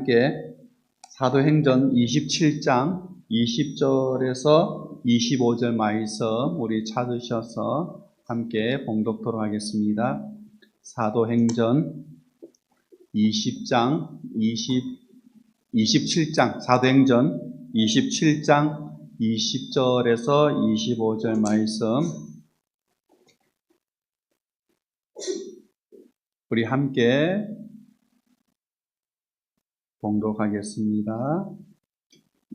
함께 사도행전 27장 20절에서 25절 말씀 우리 찾으셔서 함께 봉독토록 하겠습니다. 사도행전 27장 사도행전 27장 20절에서 25절 말씀 우리 함께 봉독하겠습니다.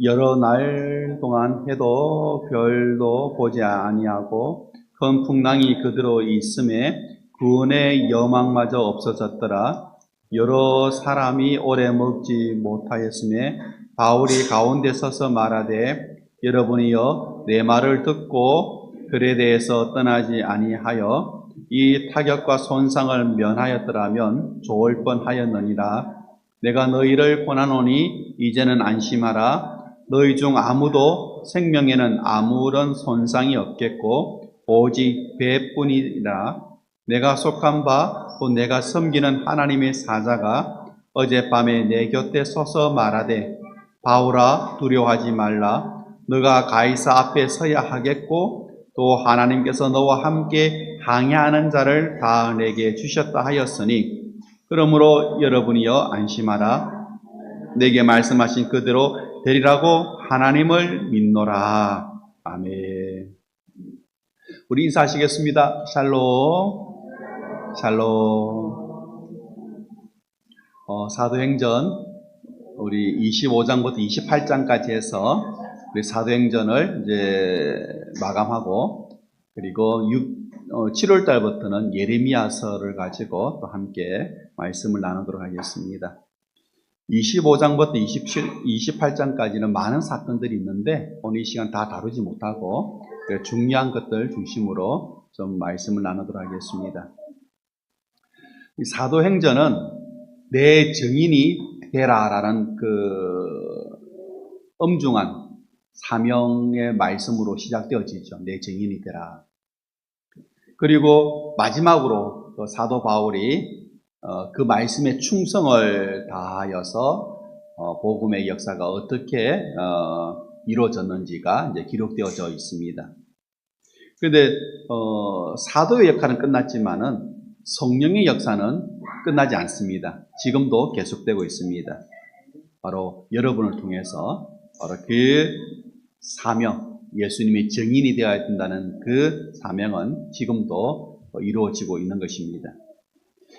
여러 날 동안 해도 별도 보지 아니하고 큰 풍랑이 그대로 있음에 구원의 여망마저 없어졌더라. 여러 사람이 오래 먹지 못하였음에 바울이 가운데 서서 말하되 여러분이여 내 말을 듣고 글에 대해서 떠나지 아니하여 이 타격과 손상을 면하였더라면 좋을 뻔하였느니라. 내가 너희를 권하노니 이제는 안심하라. 너희 중 아무도 생명에는 아무런 손상이 없겠고 오직 배뿐이라. 내가 속한 바 또 내가 섬기는 하나님의 사자가 어젯밤에 내 곁에 서서 말하되 바울아 두려워하지 말라. 너가 가이사 앞에 서야 하겠고 또 하나님께서 너와 함께 항해하는 자를 다 내게 주셨다 하였으니 그러므로 여러분이여 안심하라. 내게 말씀하신 그대로 되리라고 하나님을 믿노라. 아멘. 우리 인사하시겠습니다. 샬롬. 샬롬. 사도행전 우리 25장부터 28장까지 해서 우리 사도행전을 이제 마감하고 그리고 7월 달부터는 예레미야서를 가지고 또 함께 말씀을 나누도록 하겠습니다. 25장부터 28장까지는 많은 사건들이 있는데 오늘 이 시간 다 다루지 못하고 중요한 것들 중심으로 좀 말씀을 나누도록 하겠습니다. 이 사도행전은 내 증인이 되라라는 그 엄중한 사명의 말씀으로 시작되어지죠. 내 증인이 되라. 그리고 마지막으로 사도 바울이 그 말씀에 충성을 다하여서 복음의 역사가 어떻게 이루어졌는지가 이제 기록되어져 있습니다. 그런데 사도의 역할은 끝났지만은 성령의 역사는 끝나지 않습니다. 지금도 계속되고 있습니다. 바로 여러분을 통해서 바로 그 사명, 예수님의 증인이 되어야 된다는 그 사명은 지금도 이루어지고 있는 것입니다.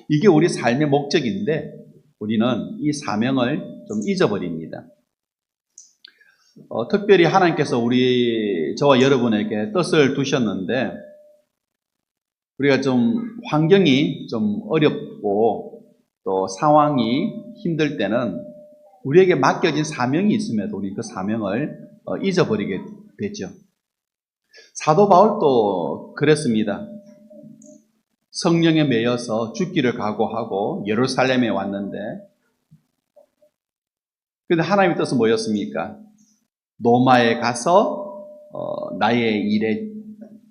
이게 우리 삶의 목적인데 우리는 이 사명을 좀 잊어버립니다. 특별히 하나님께서 저와 여러분에게 뜻을 두셨는데 우리가 좀 환경이 좀 어렵고 또 상황이 힘들 때는 우리에게 맡겨진 사명이 있음에도 우리 그 사명을 잊어버리게 되죠. 사도 바울도 그랬습니다. 성령에 매여서 죽기를 각오하고 예루살렘에 왔는데 그런데 하나님의 뜻은 뭐였습니까? 로마에 가서 나의 일에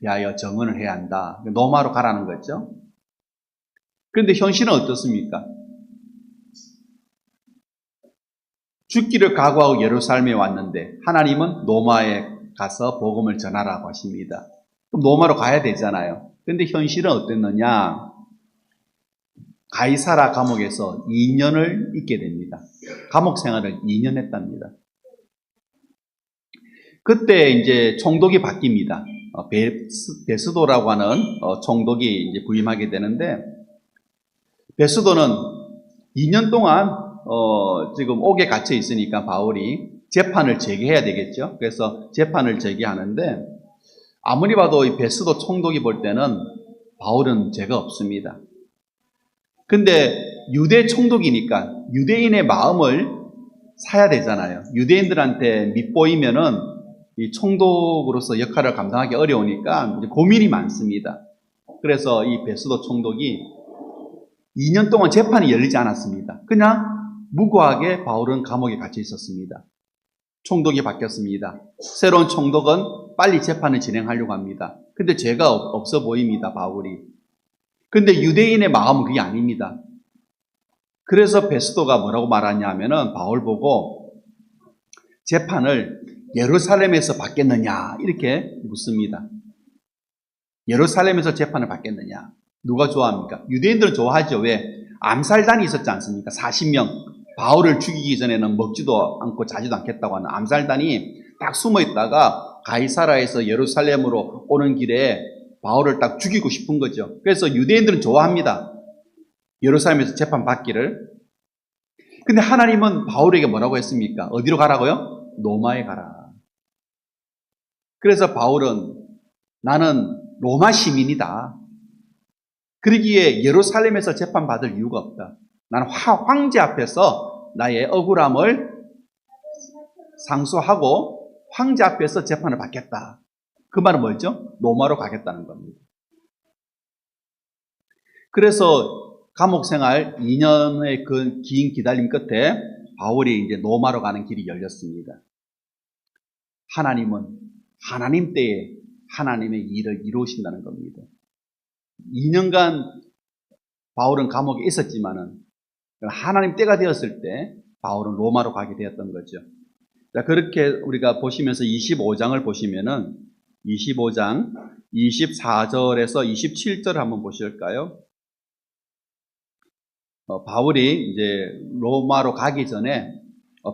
대하여 정언을 해야 한다. 로마로 가라는 거죠. 그런데 현실은 어떻습니까? 죽기를 각오하고 예루살렘에 왔는데 하나님은 로마에 가서 복음을 전하라고 하십니다. 그럼 로마로 가야 되잖아요. 그런데 현실은 어땠느냐? 가이사라 감옥에서 2년을 있게 됩니다. 감옥 생활을 2년 했답니다. 그때 이제 총독이 바뀝니다. 베스도라고 하는 총독이 이제 부임하게 되는데 베스도는 2년 동안 지금 옥에 갇혀 있으니까 바울이 재판을 제기해야 되겠죠. 그래서 재판을 제기하는데 아무리 봐도 이 베스도 총독이 볼 때는 바울은 죄가 없습니다. 근데 유대 총독이니까 유대인의 마음을 사야 되잖아요. 유대인들한테 밉보이면은 이 총독으로서 역할을 감당하기 어려우니까 이제 고민이 많습니다. 그래서 이 베스도 총독이 2년 동안 재판이 열리지 않았습니다. 그냥 무고하게 바울은 감옥에 갇혀 있었습니다. 총독이 바뀌었습니다. 새로운 총독은 빨리 재판을 진행하려고 합니다. 근데 죄가 없어 보입니다, 바울이. 근데 유대인의 마음은 그게 아닙니다. 그래서 베스도가 뭐라고 말하냐 하면은 바울 보고 재판을 예루살렘에서 받겠느냐 이렇게 묻습니다. 예루살렘에서 재판을 받겠느냐. 누가 좋아합니까? 유대인들은 좋아하죠. 왜? 암살단이 있었지 않습니까? 40명. 바울을 죽이기 전에는 먹지도 않고 자지도 않겠다고 하는 암살단이 딱 숨어 있다가 가이사라에서 예루살렘으로 오는 길에 바울을 딱 죽이고 싶은 거죠. 그래서 유대인들은 좋아합니다. 예루살렘에서 재판 받기를. 근데 하나님은 바울에게 뭐라고 했습니까? 어디로 가라고요? 로마에 가라. 그래서 바울은 나는 로마 시민이다. 그러기에 예루살렘에서 재판받을 이유가 없다. 나는 황제 앞에서 나의 억울함을 상소하고 황제 앞에서 재판을 받겠다. 그 말은 뭐죠? 로마로 가겠다는 겁니다. 그래서 감옥 생활 2년의 그 긴 기다림 끝에 바울이 이제 로마로 가는 길이 열렸습니다. 하나님은 하나님 때에 하나님의 일을 이루신다는 겁니다. 2년간 바울은 감옥에 있었지만은 하나님 때가 되었을 때 바울은 로마로 가게 되었던 거죠. 자, 그렇게 우리가 보시면서 25장을 보시면은 25장 24절에서 27절 한번 보실까요? 바울이 이제 로마로 가기 전에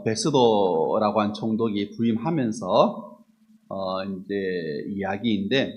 베스도라고 한 총독이 부임하면서 이제 이야기인데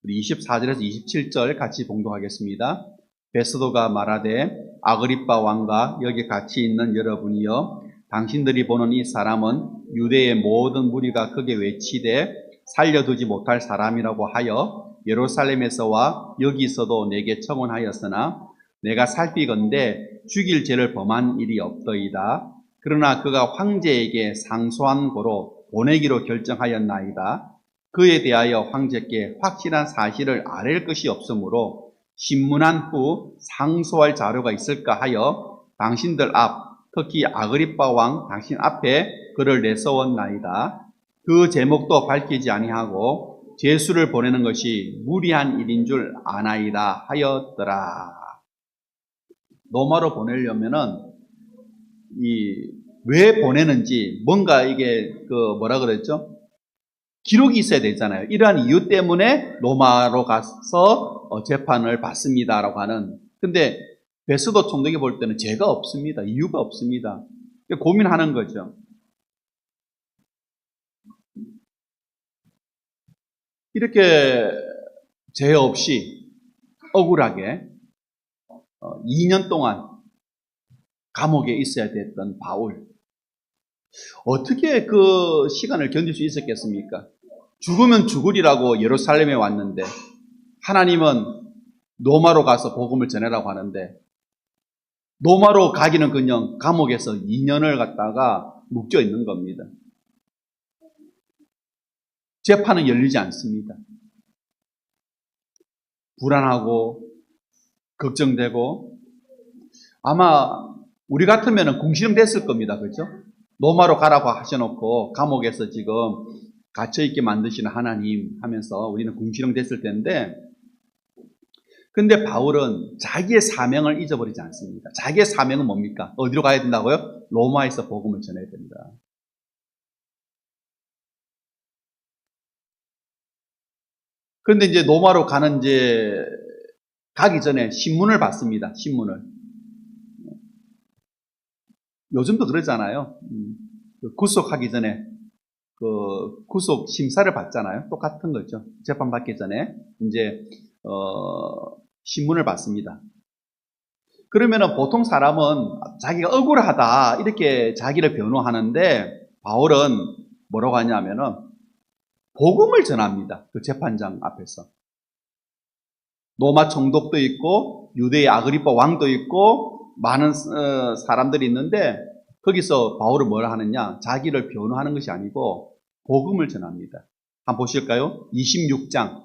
우리 24절에서 27절 같이 봉독하겠습니다. 베스도가 말하되 아그리빠 왕과 여기 같이 있는 여러분이여 당신들이 보는 이 사람은 유대의 모든 무리가 크게 외치되 살려두지 못할 사람이라고 하여 예루살렘에서와 여기서도 내게 청원하였으나 내가 살피건대 죽일 죄를 범한 일이 없더이다. 그러나 그가 황제에게 상소한 고로 보내기로 결정하였나이다. 그에 대하여 황제께 확실한 사실을 아랠 것이 없으므로 신문한 후 상소할 자료가 있을까 하여 당신들 앞, 특히 아그리빠 왕 당신 앞에 그를 내세웠나이다. 그 제목도 밝히지 아니하고 제수를 보내는 것이 무리한 일인 줄 아나이다 하였더라. 로마로 보내려면은 왜 보내는지 뭔가 이게 뭐라 그랬죠? 기록이 있어야 되잖아요. 이러한 이유 때문에 로마로 가서 재판을 받습니다라고 하는. 근데 베스도 총독이 볼 때는 죄가 없습니다. 이유가 없습니다. 고민하는 거죠. 이렇게 죄 없이 억울하게 2년 동안 감옥에 있어야 됐던 바울. 어떻게 그 시간을 견딜 수 있었겠습니까? 죽으면 죽으리라고 예루살렘에 왔는데 하나님은 로마로 가서 복음을 전해라고 하는데 로마로 가기는 그냥 감옥에서 2년을 갖다가 묶여 있는 겁니다. 재판은 열리지 않습니다. 불안하고 걱정되고 아마 우리 같으면 궁시렁 됐을 겁니다. 그렇죠? 로마로 가라고 하셔놓고 감옥에서 지금 갇혀있게 만드시는 하나님 하면서 우리는 궁시렁 됐을 텐데 근데 바울은 자기의 사명을 잊어버리지 않습니다. 자기의 사명은 뭡니까? 어디로 가야 된다고요? 로마에서 복음을 전해야 된다. 그런데 이제 로마로 가기 전에 신문을 받습니다. 신문을. 요즘도 그러잖아요. 구속하기 전에 구속 심사를 받잖아요. 똑같은 거죠. 재판 받기 전에 이제 신문을 받습니다. 그러면은 보통 사람은 자기가 억울하다 이렇게 자기를 변호하는데 바울은 뭐라고 하냐면은 복음을 전합니다. 그 재판장 앞에서. 로마 총독도 있고 유대의 아그리빠 왕도 있고 많은 사람들이 있는데 거기서 바울은 뭘 하느냐? 자기를 변호하는 것이 아니고 복음을 전합니다. 한번 보실까요? 26장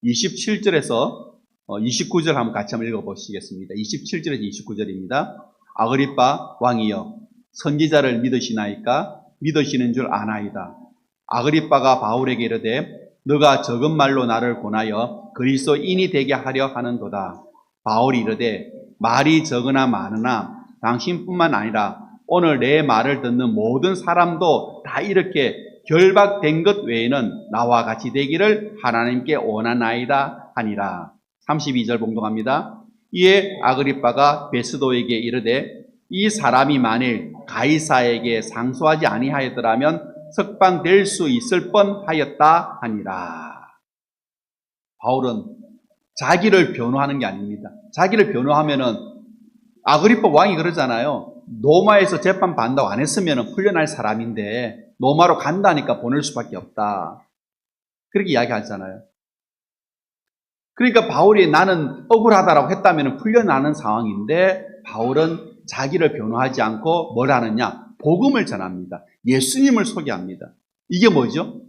27절에서 29절 한번 같이 한번 읽어보시겠습니다. 27절에서 29절입니다. 아그리빠 왕이여 선지자를 믿으시나이까? 믿으시는 줄 아나이다. 아그리빠가 바울에게 이르되 너가 적은 말로 나를 권하여 그리스도인이 되게 하려 하는도다. 바울이 이르되 말이 적으나 많으나 당신뿐만 아니라 오늘 내 말을 듣는 모든 사람도 다 이렇게 결박된 것 외에는 나와 같이 되기를 하나님께 원하나이다 하니라. 32절 봉독합니다. 이에 아그리빠가 베스도에게 이르되 이 사람이 만일 가이사에게 상소하지 아니하였더라면 석방될 수 있을 뻔하였다 하니라. 바울은 자기를 변호하는 게 아닙니다. 자기를 변호하면은 아그리빠 왕이 그러잖아요. 로마에서 재판 받는다고 안 했으면 풀려날 사람인데 로마로 간다니까 보낼 수밖에 없다. 그렇게 이야기하잖아요. 그러니까 바울이 나는 억울하다라고 했다면 풀려나는 상황인데 바울은 자기를 변호하지 않고 뭘 하느냐? 복음을 전합니다. 예수님을 소개합니다. 이게 뭐죠?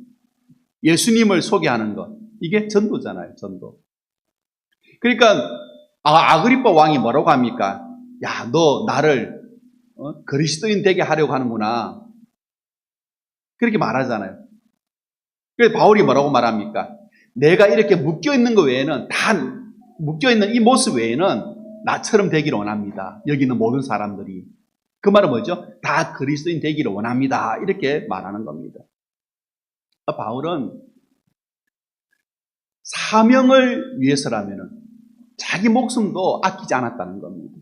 예수님을 소개하는 것. 이게 전도잖아요. 전도. 그러니까 아그리빠 왕이 뭐라고 합니까? 야, 너 나를 그리스도인 되게 하려고 하는구나. 그렇게 말하잖아요. 그래서 바울이 뭐라고 말합니까? 내가 이렇게 묶여있는 것 외에는 다 묶여있는 이 모습 외에는 나처럼 되기를 원합니다. 여기 있는 모든 사람들이. 그 말은 뭐죠? 다 그리스도인 되기를 원합니다. 이렇게 말하는 겁니다. 바울은 사명을 위해서라면 자기 목숨도 아끼지 않았다는 겁니다.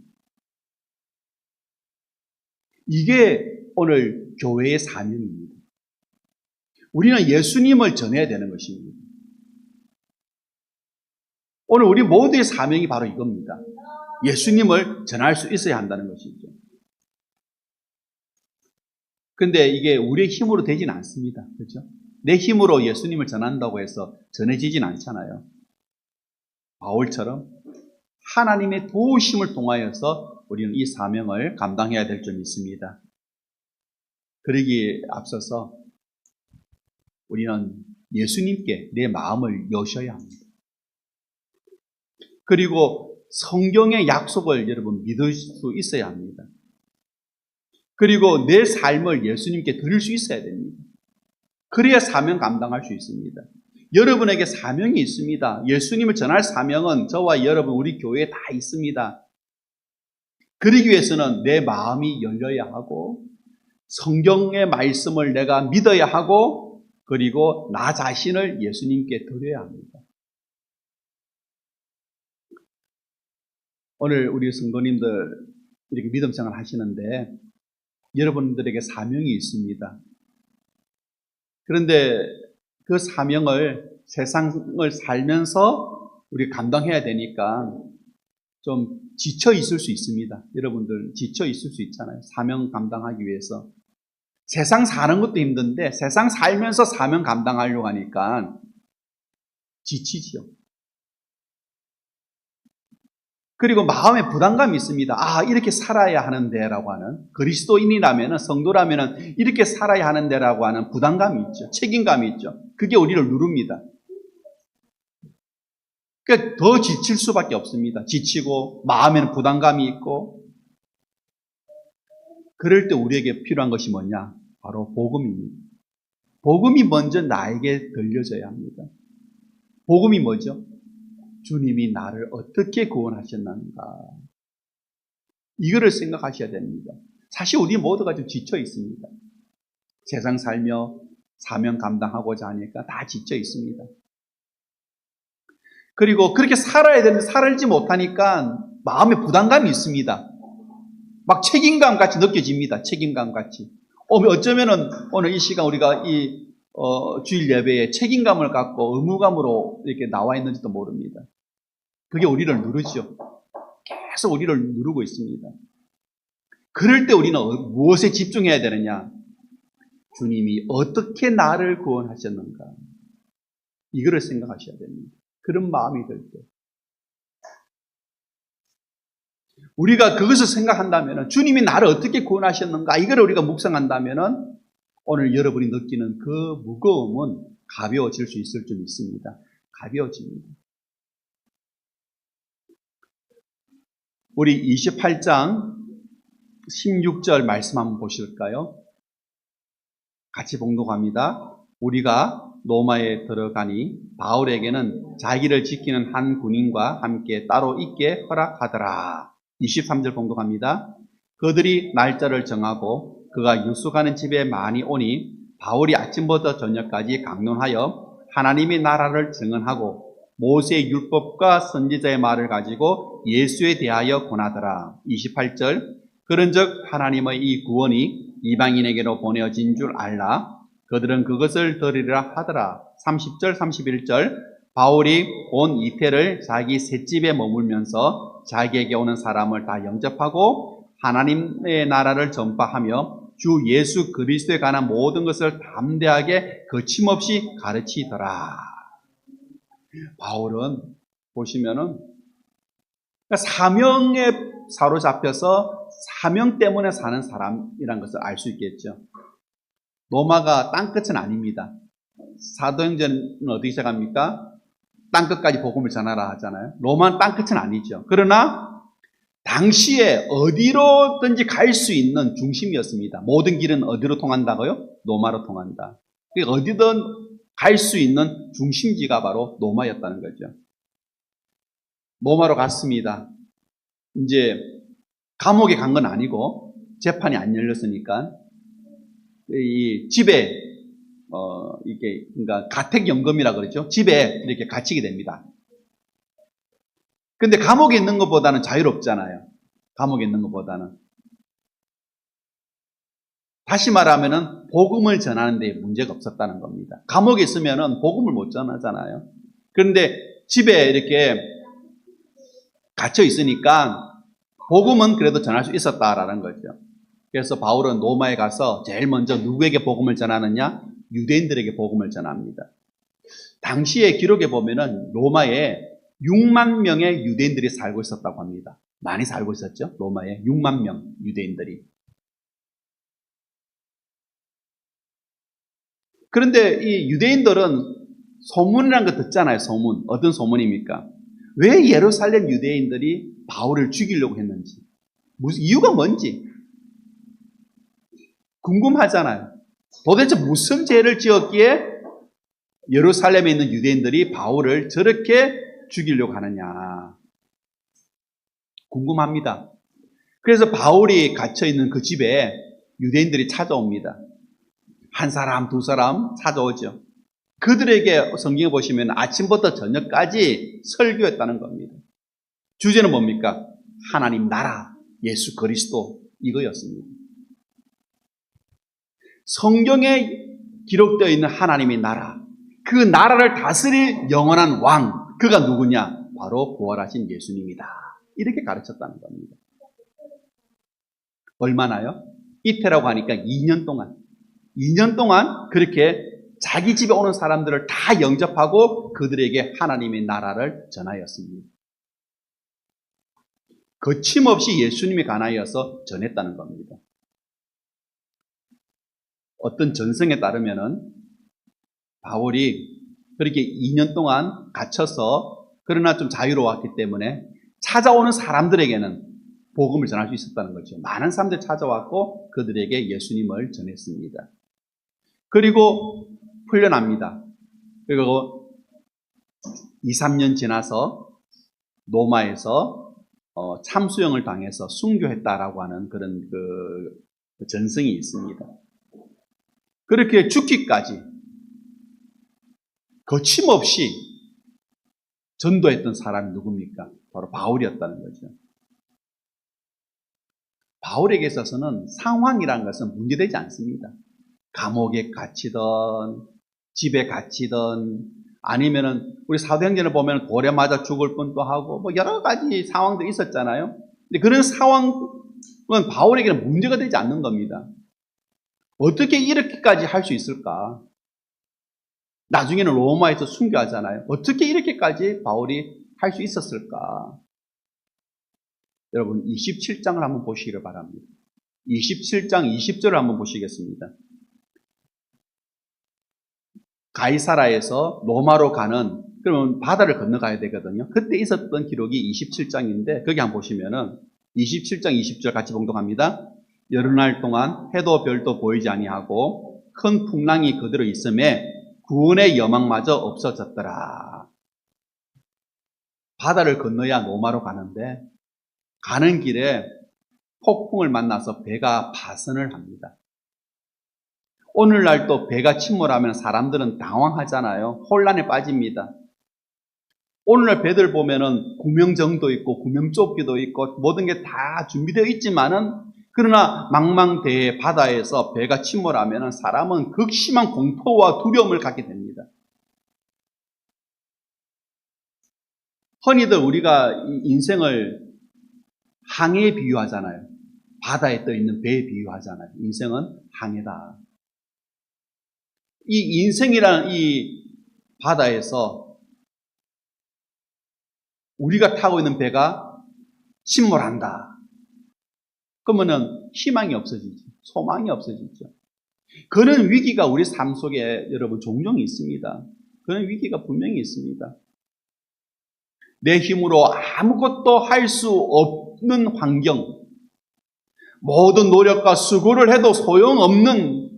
이게 오늘 교회의 사명입니다. 우리는 예수님을 전해야 되는 것입니다. 오늘 우리 모두의 사명이 바로 이겁니다. 예수님을 전할 수 있어야 한다는 것이죠. 근데 이게 우리의 힘으로 되지는 않습니다. 그렇죠? 내 힘으로 예수님을 전한다고 해서 전해지진 않잖아요. 바울처럼 하나님의 도우심을 통하여서 우리는 이 사명을 감당해야 될 점이 있습니다. 그러기에 앞서서 우리는 예수님께 내 마음을 여셔야 합니다. 그리고 성경의 약속을 여러분 믿을 수 있어야 합니다. 그리고 내 삶을 예수님께 드릴 수 있어야 됩니다. 그래야 사명 감당할 수 있습니다. 여러분에게 사명이 있습니다. 예수님을 전할 사명은 저와 여러분 우리 교회에 다 있습니다. 그러기 위해서는 내 마음이 열려야 하고 성경의 말씀을 내가 믿어야 하고 그리고 나 자신을 예수님께 드려야 합니다. 오늘 우리 성도님들 이렇게 믿음 생활 하시는데 여러분들에게 사명이 있습니다. 그런데 그 사명을 세상을 살면서 우리 감당해야 되니까 좀 지쳐 있을 수 있습니다. 여러분들 지쳐 있을 수 있잖아요. 사명 감당하기 위해서. 세상 사는 것도 힘든데 세상 살면서 사명 감당하려고 하니까 지치지요. 그리고 마음에 부담감이 있습니다. 아, 이렇게 살아야 하는데라고 하는, 그리스도인이라면, 성도라면 이렇게 살아야 하는데라고 하는 부담감이 있죠. 책임감이 있죠. 그게 우리를 누릅니다. 그러니까 더 지칠 수밖에 없습니다. 지치고 마음에는 부담감이 있고. 그럴 때 우리에게 필요한 것이 뭐냐? 바로 복음입니다. 복음이 먼저 나에게 들려져야 합니다. 복음이 뭐죠? 주님이 나를 어떻게 구원하셨는가. 이거를 생각하셔야 됩니다. 사실 우리 모두가 좀 지쳐 있습니다. 세상 살며 사명 감당하고자 하니까 다 지쳐 있습니다. 그리고 그렇게 살아야 되는데 살지 못하니까 마음에 부담감이 있습니다. 막 책임감 같이 느껴집니다. 책임감 같이. 어쩌면은 오늘 이 시간 우리가 주일 예배에 책임감을 갖고 의무감으로 이렇게 나와 있는지도 모릅니다. 그게 우리를 누르죠. 계속 우리를 누르고 있습니다. 그럴 때 우리는 무엇에 집중해야 되느냐? 주님이 어떻게 나를 구원하셨는가? 이거를 생각하셔야 됩니다. 그런 마음이 들 때. 우리가 그것을 생각한다면 주님이 나를 어떻게 구원하셨는가? 이거를 우리가 묵상한다면 오늘 여러분이 느끼는 그 무거움은 가벼워질 수 있을 줄 믿습니다. 가벼워집니다. 우리 28장 16절 말씀 한번 보실까요? 같이 봉독합니다. 우리가 로마에 들어가니 바울에게는 자기를 지키는 한 군인과 함께 따로 있게 허락하더라. 23절 봉독합니다. 그들이 날짜를 정하고 그가 유숙하는 집에 많이 오니 바울이 아침부터 저녁까지 강론하여 하나님의 나라를 증언하고 모세의 율법과 선지자의 말을 가지고 예수에 대하여 권하더라. 28절 그런즉 하나님의 이 구원이 이방인에게로 보내어진 줄 알라. 그들은 그것을 들으리라 하더라. 30절 31절 바울이 온 이태를 자기 셋집에 머물면서 자기에게 오는 사람을 다 영접하고 하나님의 나라를 전파하며 주 예수 그리스도에 관한 모든 것을 담대하게 거침없이 가르치더라. 바울은 보시면은 사명에 사로잡혀서 사명 때문에 사는 사람이란 것을 알 수 있겠죠. 로마가 땅끝은 아닙니다. 사도행전은 어떻게 시작합니까? 땅끝까지 복음을 전하라 하잖아요. 로마는 땅끝은 아니죠. 그러나 당시에 어디로든지 갈 수 있는 중심이었습니다. 모든 길은 어디로 통한다고요? 로마로 통한다. 어디든 갈 수 있는 중심지가 바로 로마였다는 거죠. 로마로 갔습니다. 이제 감옥에 간 건 아니고 재판이 안 열렸으니까 이 집에 이게 그러니까 가택연금이라 그러죠. 집에 이렇게 갇히게 됩니다. 근데 감옥에 있는 것보다는 자유롭잖아요. 감옥에 있는 것보다는. 다시 말하면은 복음을 전하는 데 문제가 없었다는 겁니다. 감옥에 있으면은 복음을 못 전하잖아요. 그런데 집에 이렇게 갇혀 있으니까 복음은 그래도 전할 수 있었다라는 거죠. 그래서 바울은 로마에 가서 제일 먼저 누구에게 복음을 전하느냐? 유대인들에게 복음을 전합니다. 당시의 기록에 보면은 로마에 6만 명의 유대인들이 살고 있었다고 합니다. 많이 살고 있었죠? 로마에 6만 명 유대인들이. 그런데 이 유대인들은 소문이라는 거 듣잖아요. 소문. 어떤 소문입니까? 왜 예루살렘 유대인들이 바울을 죽이려고 했는지, 무슨 이유가 뭔지 궁금하잖아요. 도대체 무슨 죄를 지었기에 예루살렘에 있는 유대인들이 바울을 저렇게 죽이려고 하느냐 궁금합니다. 그래서 바울이 갇혀있는 그 집에 유대인들이 찾아옵니다. 한 사람, 두 사람 찾아오죠. 그들에게 성경에 보시면 아침부터 저녁까지 설교했다는 겁니다. 주제는 뭡니까? 하나님 나라, 예수 그리스도 이거였습니다. 성경에 기록되어 있는 하나님의 나라, 그 나라를 다스릴 영원한 왕, 그가 누구냐? 바로 부활하신 예수님이다. 이렇게 가르쳤다는 겁니다. 얼마나요? 이태라고 하니까 2년 동안 그렇게 자기 집에 오는 사람들을 다 영접하고 그들에게 하나님의 나라를 전하였습니다. 거침없이 예수님에 관하여서 전했다는 겁니다. 어떤 전승에 따르면은 바울이 그렇게 2년 동안 갇혀서 그러나 좀 자유로웠기 때문에 찾아오는 사람들에게는 복음을 전할 수 있었다는 거죠. 많은 사람들이 찾아왔고 그들에게 예수님을 전했습니다. 그리고 풀려납니다. 그리고 2, 3년 지나서 로마에서 참수형을 당해서 순교했다라고 하는 그런 그 전승이 있습니다. 그렇게 죽기까지 거침없이 전도했던 사람이 누굽니까? 바로 바울이었다는 거죠. 바울에게 있어서는 상황이라는 것은 문제되지 않습니다. 감옥에 갇히든 집에 갇히든 아니면은 우리 사도행전을 보면 돌에 맞아 죽을 뻔도 하고 뭐 여러 가지 상황들이 있었잖아요. 근데 그런 상황은 바울에게는 문제가 되지 않는 겁니다. 어떻게 이렇게까지 할 수 있을까? 나중에는 로마에서 순교하잖아요. 어떻게 이렇게까지 바울이 할 수 있었을까? 여러분 27장을 한번 보시기를 바랍니다. 27장 20절을 한번 보시겠습니다. 가이사라에서 로마로 가는, 그러면 바다를 건너가야 되거든요. 그때 있었던 기록이 27장인데 거기 한번 보시면은 27장 20절 같이 봉독합니다. 여러 날 동안 해도 별도 보이지 아니하고 큰 풍랑이 그대로 있음에 구원의 여망마저 없어졌더라. 바다를 건너야 로마로 가는데 가는 길에 폭풍을 만나서 배가 파선을 합니다. 오늘날 또 배가 침몰하면 사람들은 당황하잖아요. 혼란에 빠집니다. 오늘날 배들 보면은 구명정도 있고 구명조끼도 있고 모든 게 다 준비되어 있지만은 그러나 망망대해 바다에서 배가 침몰하면은 사람은 극심한 공포와 두려움을 갖게 됩니다. 흔히들 우리가 인생을 항해에 비유하잖아요. 바다에 떠 있는 배에 비유하잖아요. 인생은 항해다. 이 인생이라는 이 바다에서 우리가 타고 있는 배가 침몰한다. 그러면은 희망이 없어지죠. 소망이 없어지죠. 그런 위기가 우리 삶 속에 여러분 종종 있습니다. 그런 위기가 분명히 있습니다. 내 힘으로 아무것도 할 수 없는 환경, 모든 노력과 수고를 해도 소용없는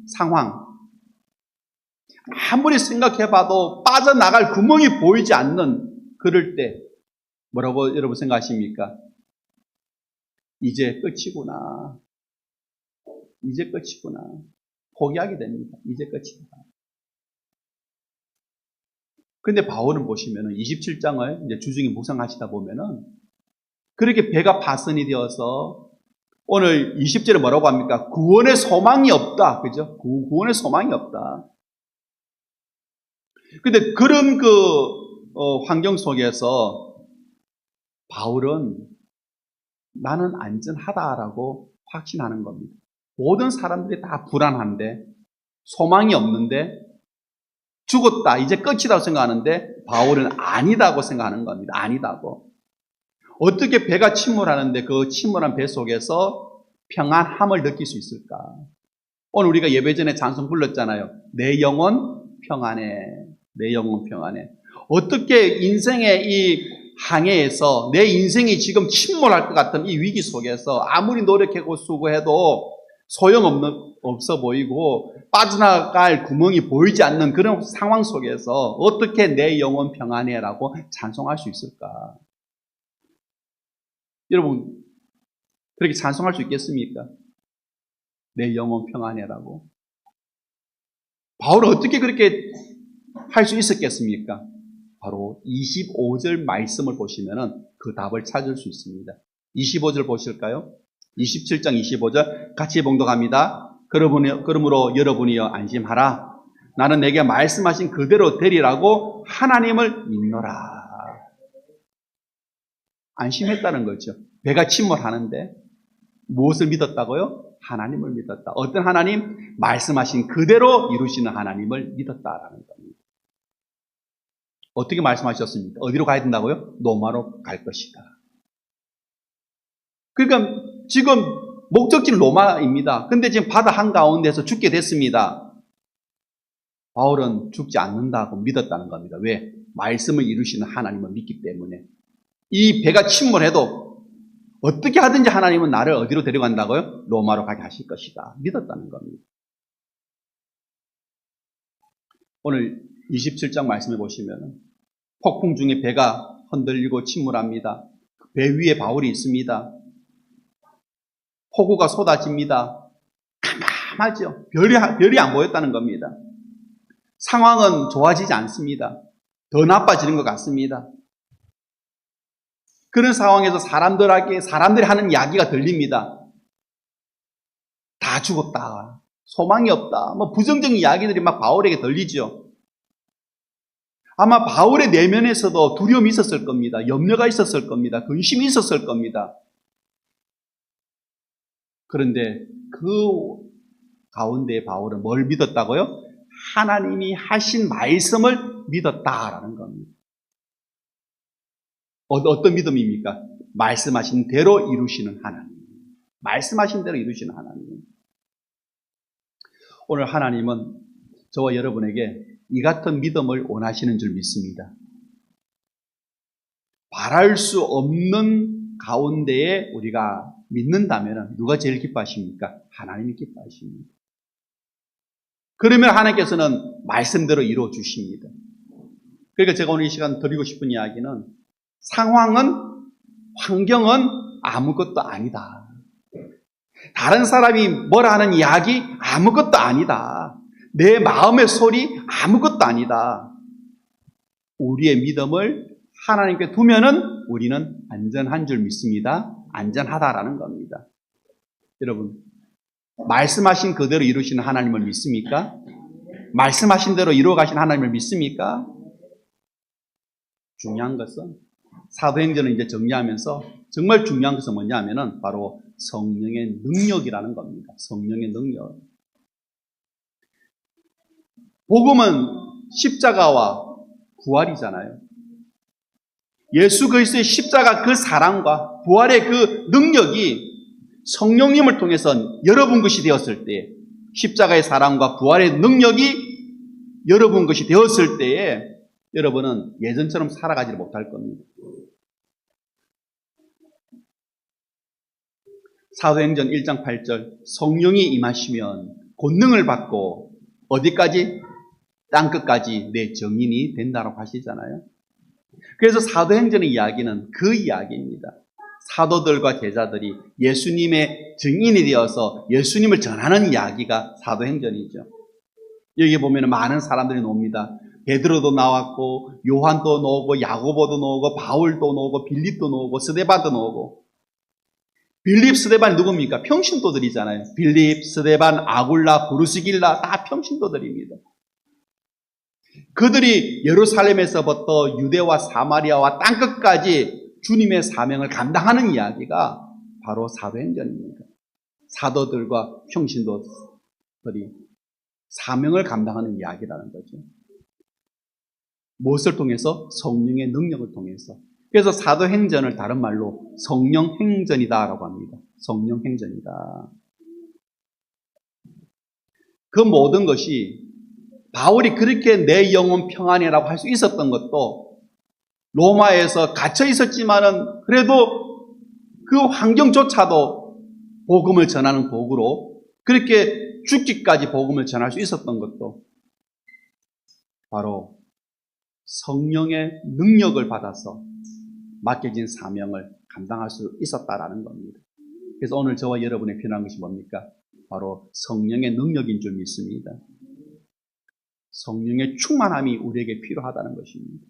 상황, 아무리 생각해봐도 빠져나갈 구멍이 보이지 않는 그럴 때 뭐라고 여러분 생각하십니까? 이제 끝이구나. 이제 끝이구나. 포기하게 됩니다. 이제 끝이다. 근데 바울은 보시면은 27장을 이제 주중에 묵상하시다 보면은 그렇게 배가 파선이 되어서 오늘 20절에 뭐라고 합니까? 구원의 소망이 없다. 그죠? 구원의 소망이 없다. 근데 그런 환경 속에서 바울은 나는 안전하다라고 확신하는 겁니다. 모든 사람들이 다 불안한데 소망이 없는데 죽었다, 이제 끝이라고 생각하는데 바울은 아니다고 생각하는 겁니다. 아니다고. 어떻게 배가 침몰하는데 그 침몰한 배 속에서 평안함을 느낄 수 있을까? 오늘 우리가 예배 전에 찬송 불렀잖아요. 내 영혼 평안해. 내 영혼 평안해. 어떻게 인생의 이 항해에서 내 인생이 지금 침몰할 것 같은 이 위기 속에서 아무리 노력하고 수고해도 소용없어 보이고 빠져나갈 구멍이 보이지 않는 그런 상황 속에서 어떻게 내 영혼 평안해라고 찬송할 수 있을까? 여러분 그렇게 찬송할 수 있겠습니까? 내 영혼 평안해라고. 바울은 어떻게 그렇게 할 수 있었겠습니까? 바로 25절 말씀을 보시면은 그 답을 찾을 수 있습니다. 25절 보실까요? 27장 25절 같이 봉독합니다. 그러므로 여러분이여 안심하라. 나는 내게 말씀하신 그대로 되리라고 하나님을 믿노라. 안심했다는 거죠. 배가 침몰하는데 무엇을 믿었다고요? 하나님을 믿었다. 어떤 하나님? 말씀하신 그대로 이루시는 하나님을 믿었다라는 겁니다. 어떻게 말씀하셨습니까? 어디로 가야 된다고요? 로마로 갈 것이다. 그러니까 지금 목적지는 로마입니다. 근데 지금 바다 한가운데서 죽게 됐습니다. 바울은 죽지 않는다고 믿었다는 겁니다. 왜? 말씀을 이루시는 하나님을 믿기 때문에. 이 배가 침몰해도 어떻게 하든지 하나님은 나를 어디로 데려간다고요? 로마로 가게 하실 것이다. 믿었다는 겁니다. 오늘 27장 말씀해 보시면 폭풍 중에 배가 흔들리고 침몰합니다. 배 위에 바울이 있습니다. 폭우가 쏟아집니다. 깜깜하죠. 별이 안 보였다는 겁니다. 상황은 좋아지지 않습니다. 더 나빠지는 것 같습니다. 그런 상황에서 사람들이 하는 이야기가 들립니다. 다 죽었다. 소망이 없다. 뭐 부정적인 이야기들이 막 바울에게 들리죠. 아마 바울의 내면에서도 두려움이 있었을 겁니다. 염려가 있었을 겁니다. 근심이 있었을 겁니다. 그런데 그 가운데 바울은 뭘 믿었다고요? 하나님이 하신 말씀을 믿었다라는 겁니다. 어떤 믿음입니까? 말씀하신 대로 이루시는 하나님. 말씀하신 대로 이루시는 하나님. 오늘 하나님은 저와 여러분에게 이 같은 믿음을 원하시는 줄 믿습니다. 바랄 수 없는 가운데에 우리가 믿는다면 누가 제일 기뻐하십니까? 하나님이 기뻐하십니다. 그러면 하나님께서는 말씀대로 이루어 주십니다. 그러니까 제가 오늘 이 시간 드리고 싶은 이야기는 상황은, 환경은 아무것도 아니다. 다른 사람이 뭐라 하는 이야기 아무것도 아니다. 내 마음의 소리 아무것도 아니다. 우리의 믿음을 하나님께 두면은 우리는 안전한 줄 믿습니다. 안전하다라는 겁니다. 여러분, 말씀하신 그대로 이루시는 하나님을 믿습니까? 말씀하신 대로 이루어 가신 하나님을 믿습니까? 중요한 것은 사도행전을 이제 정리하면서 정말 중요한 것은 뭐냐 하면은 바로 성령의 능력이라는 겁니다. 성령의 능력. 복음은 십자가와 부활이잖아요. 예수 그리스도의 십자가 그 사랑과 부활의 그 능력이 성령님을 통해서 여러분 것이 되었을 때, 십자가의 사랑과 부활의 능력이 여러분 것이 되었을 때에 여러분은 예전처럼 살아가지 못할 겁니다. 사도행전 1장 8절 성령이 임하시면 권능을 받고 어디까지? 땅끝까지 내 증인이 된다고 하시잖아요. 그래서 사도행전의 이야기는 그 이야기입니다. 사도들과 제자들이 예수님의 증인이 되어서 예수님을 전하는 이야기가 사도행전이죠. 여기 보면 많은 사람들이 나옵니다. 베드로도 나왔고 요한도 나오고 야고보도 나오고 바울도 나오고 빌립도 나오고 스데반도 나오고. 빌립, 스데반이 누굽니까? 평신도들이잖아요. 빌립, 스데반, 아굴라, 브루스길라 다 평신도들입니다. 그들이 예루살렘에서부터 유대와 사마리아와 땅끝까지 주님의 사명을 감당하는 이야기가 바로 사도행전입니다. 사도들과 평신도들이 사명을 감당하는 이야기라는 거죠. 무엇을 통해서? 성령의 능력을 통해서. 그래서 사도행전을 다른 말로 성령행전이다라고 합니다. 성령행전이다. 그 모든 것이 바울이 그렇게 내 영혼 평안이라고 할 수 있었던 것도 로마에서 갇혀 있었지만은 그래도 그 환경조차도 복음을 전하는 도구로 그렇게 죽기까지 복음을 전할 수 있었던 것도 바로 성령의 능력을 받아서 맡겨진 사명을 감당할 수 있었다라는 겁니다. 그래서 오늘 저와 여러분이 필요한 것이 뭡니까? 바로 성령의 능력인 줄 믿습니다. 성령의 충만함이 우리에게 필요하다는 것입니다.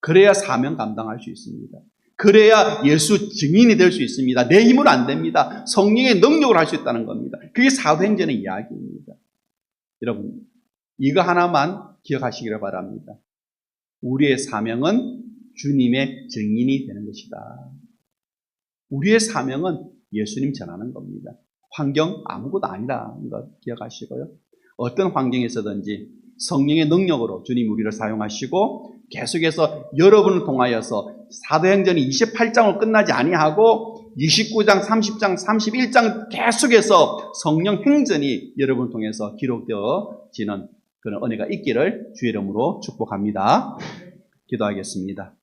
그래야 사명 감당할 수 있습니다. 그래야 예수 증인이 될 수 있습니다. 내 힘으로 안 됩니다. 성령의 능력을 할 수 있다는 겁니다. 그게 사도행전의 이야기입니다. 여러분, 이거 하나만 기억하시기를 바랍니다. 우리의 사명은 주님의 증인이 되는 것이다. 우리의 사명은 예수님 전하는 겁니다. 환경 아무것도 아니라는 것 기억하시고요. 어떤 환경에서든지 성령의 능력으로 주님 우리를 사용하시고 계속해서 여러분을 통하여서 사도행전이 28장으로 끝나지 아니하고 29장, 30장, 31장 계속해서 성령 행전이 여러분을 통해서 기록되어지는 그런 은혜가 있기를 주의 이름으로 축복합니다. 기도하겠습니다.